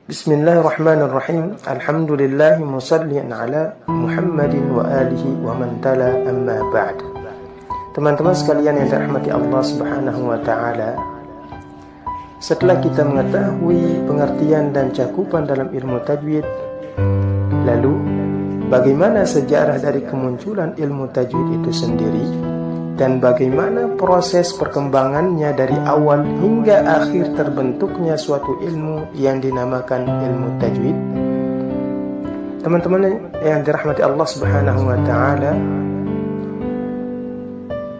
Bismillahirrahmanirrahim. Alhamdulillah musallian ala Muhammadin wa alihi wa man tala amma ba'd. Teman-teman sekalian yang dirahmati Allah Subhanahu wa taala, setelah kita mengetahui pengertian dan cakupan dalam ilmu tajwid, lalu bagaimana sejarah dari kemunculan ilmu tajwid itu sendiri dan bagaimana proses perkembangannya dari awal hingga akhir terbentuknya suatu ilmu yang dinamakan ilmu tajwid. Teman-teman yang dirahmati Allah Subhanahu wa taala,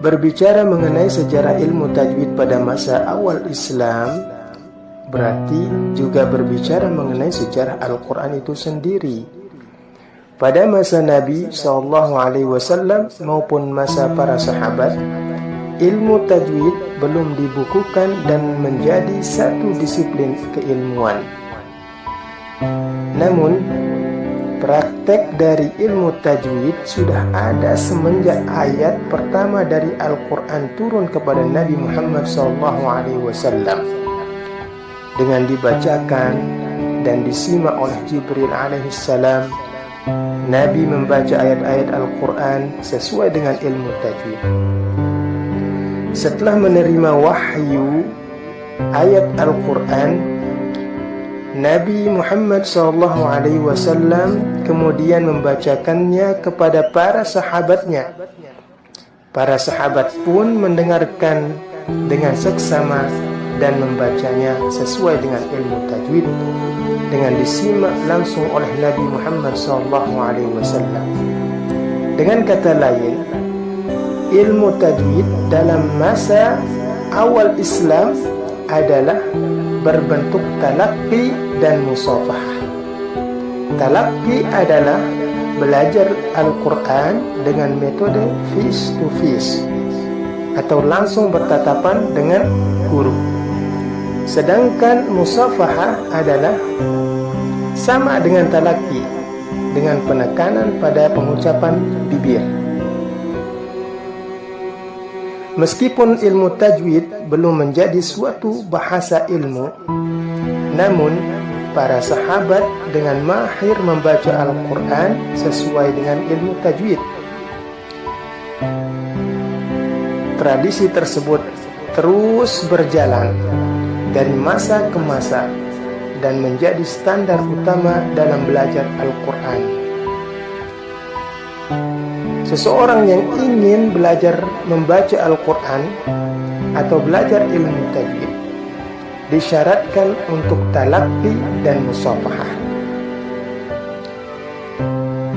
berbicara mengenai sejarah ilmu tajwid pada masa awal Islam berarti juga berbicara mengenai sejarah Al-Quran itu sendiri. Pada masa Nabi SAW maupun masa para sahabat, ilmu tajwid belum dibukukan dan menjadi satu disiplin keilmuan. Namun, praktek dari ilmu tajwid sudah ada semenjak ayat pertama dari Al-Quran turun kepada Nabi Muhammad SAW. Dengan dibacakan dan disimak oleh Jibril alaihissalam, Nabi membaca ayat-ayat Al-Quran sesuai dengan ilmu tajwid. Setelah menerima wahyu ayat Al-Quran, Nabi Muhammad SAW kemudian membacakannya kepada para sahabatnya. Para sahabat pun mendengarkan dengan seksama dan membacanya sesuai dengan ilmu tajwid, dengan disimak langsung oleh Nabi Muhammad SAW. Dengan kata lain, ilmu tajwid dalam masa awal Islam adalah berbentuk talaqi dan musafahah. Talaqi adalah belajar Al-Quran dengan metode face to face atau langsung bertatapan dengan guru. Sedangkan musafahah adalah sama dengan talaqi, dengan penekanan pada pengucapan bibir. Meskipun ilmu tajwid belum menjadi suatu bahasa ilmu, namun para sahabat dengan mahir membaca Al-Quran sesuai dengan ilmu tajwid. Tradisi tersebut terus berjalan dari masa ke masa dan menjadi standar utama dalam belajar Al-Quran. Seseorang yang ingin belajar membaca Al-Quran atau belajar ilmu tajwid disyaratkan untuk talaqi dan musafahah.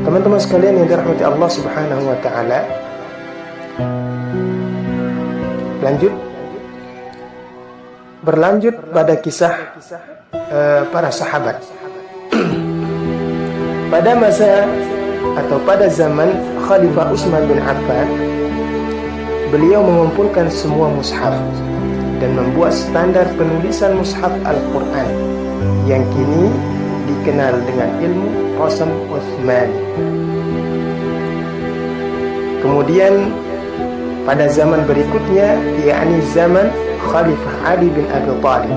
Teman-teman sekalian yang dirahmati Allah Subhanahu wa taala, berlanjut pada kisah para sahabat. Pada masa atau pada zaman Khalifah Utsman bin Affan, beliau mengumpulkan semua mushaf dan membuat standar penulisan mushaf Al-Quran yang kini dikenal dengan ilmu Rasm Utsmani. Kemudian pada zaman berikutnya, yakni zaman Khalifah Ali bin Abi Thalib,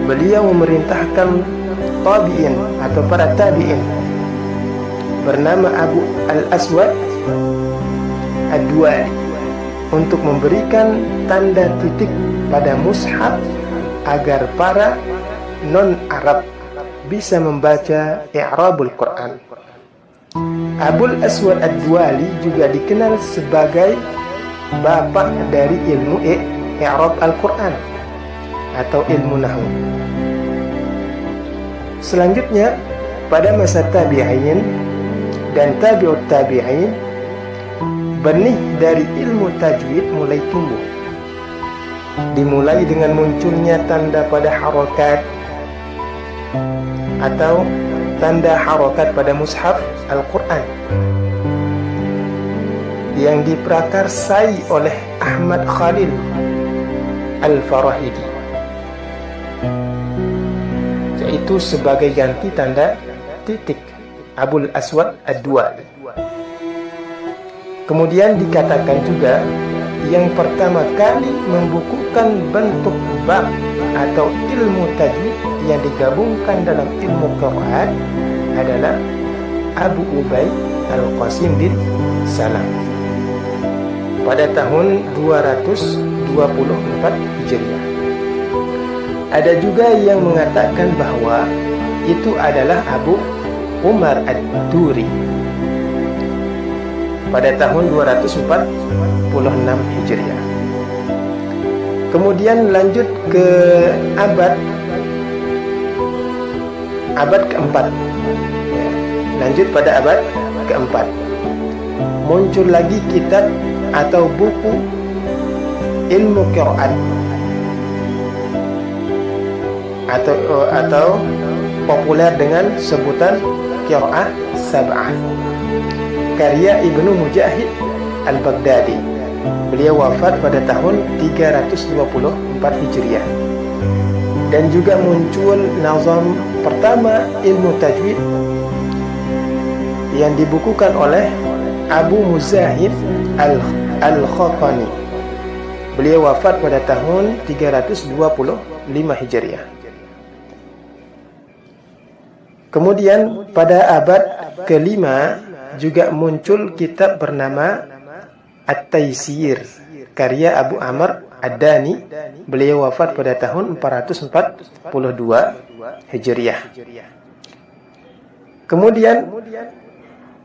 beliau memerintahkan tabi'in atau para tabi'in bernama Abu Al-Aswad Ad-Duali untuk memberikan tanda titik pada mushaf agar para non-Arab bisa membaca i'rabul Quran. Abul Aswad Ad-Duali juga dikenal sebagai bapak dari ilmu i'rab Al-Quran atau ilmu nahwu. Selanjutnya, pada masa tabi'in dan tabi'ut tabi'in, benih dari ilmu tajwid mulai tumbuh. Dimulai dengan munculnya tanda pada harokat atau tanda harokat pada mushaf Al-Quran yang diprakarsai oleh Ahmad Khalil Al-Farahidi, yaitu sebagai ganti tanda titik Abul Aswad Ad-Duali. Kemudian dikatakan juga yang pertama kali membukukan bentuk bab atau ilmu tajwid yang digabungkan dalam ilmu qiraat adalah Abu Ubaid Al-Qasim bin Salam pada tahun 224 Hijriah. Ada juga yang mengatakan bahwa itu adalah Abu Umar Ad-Duri pada tahun 246 Hijriah. Kemudian lanjut ke abad keempat. Lanjut pada abad keempat. Muncul lagi kitab atau buku ilmu qiraat atau populer dengan sebutan Qiraah Sab'ah karya Ibnu Mujahid Al-Baghdadi. Beliau wafat pada tahun 324 Hijriah. Dan juga muncul nazam pertama ilmu tajwid yang dibukukan oleh Abu Muzahid Al-Khaqani. Beliau wafat pada tahun 325 Hijriah. Kemudian pada abad kelima juga muncul kitab bernama At-Taysir karya Abu Amr Ad-Dani. Beliau wafat pada tahun 442 Hijriah. Kemudian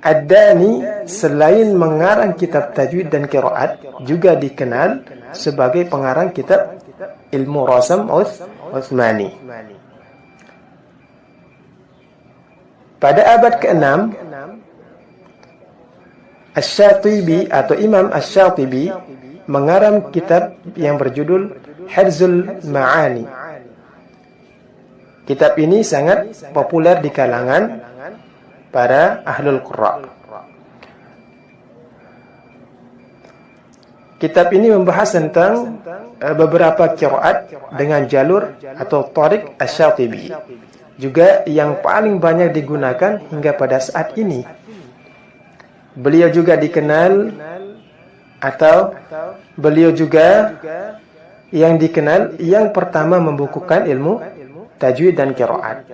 Ad-Dani selain mengarang kitab tajwid dan qiraat juga dikenal sebagai pengarang kitab ilmu rasam Utsmani. Pada abad ke-6 Asy-Syatibi atau Imam Asy-Syatibi mengarang kitab yang berjudul Hirzul Ma'ani. Kitab ini sangat populer di kalangan para ahlul qurra. Kitab ini membahas tentang beberapa qiraat dengan jalur atau thariq Asy-Syatibi, juga yang paling banyak digunakan hingga pada saat ini. Beliau juga dikenal atau beliau juga yang dikenal yang pertama membukukan ilmu tajwid dan qiraat.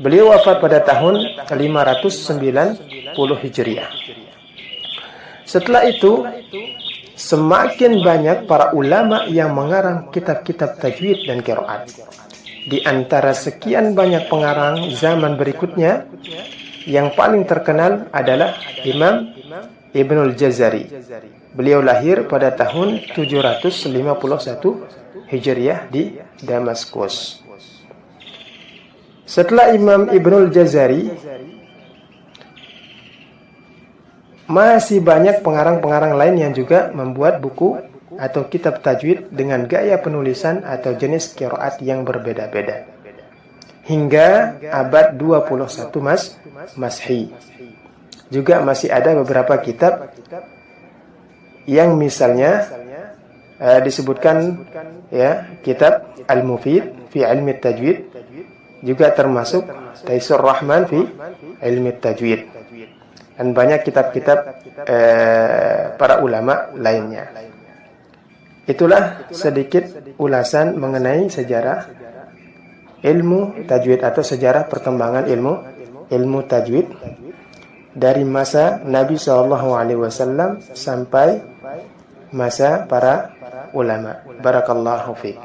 Beliau wafat pada tahun 590 Hijriah. Setelah itu, semakin banyak para ulama yang mengarang kitab-kitab tajwid dan qiraat. Di antara sekian banyak pengarang zaman berikutnya, yang paling terkenal adalah Imam Ibnul Jazari. Beliau lahir pada tahun 751 Hijriah di Damaskus. Setelah Imam Ibnul Jazari, masih banyak pengarang-pengarang lain yang juga membuat buku atau kitab tajwid dengan gaya penulisan atau jenis qiraat yang berbeda-beda. Hingga abad 21 Masehi. Juga masih ada beberapa kitab yang misalnya disebutkan kitab Al-Mufid fi Ilmi Tajwid, juga termasuk Taisur Rahman fi Ilmi Tajwid, dan banyak kitab-kitab para ulama lainnya. Itulah sedikit ulasan mengenai sejarah ilmu tajwid atau sejarah perkembangan ilmu tajwid dari masa Nabi SAW sampai masa para ulama. Barakallahu fiik.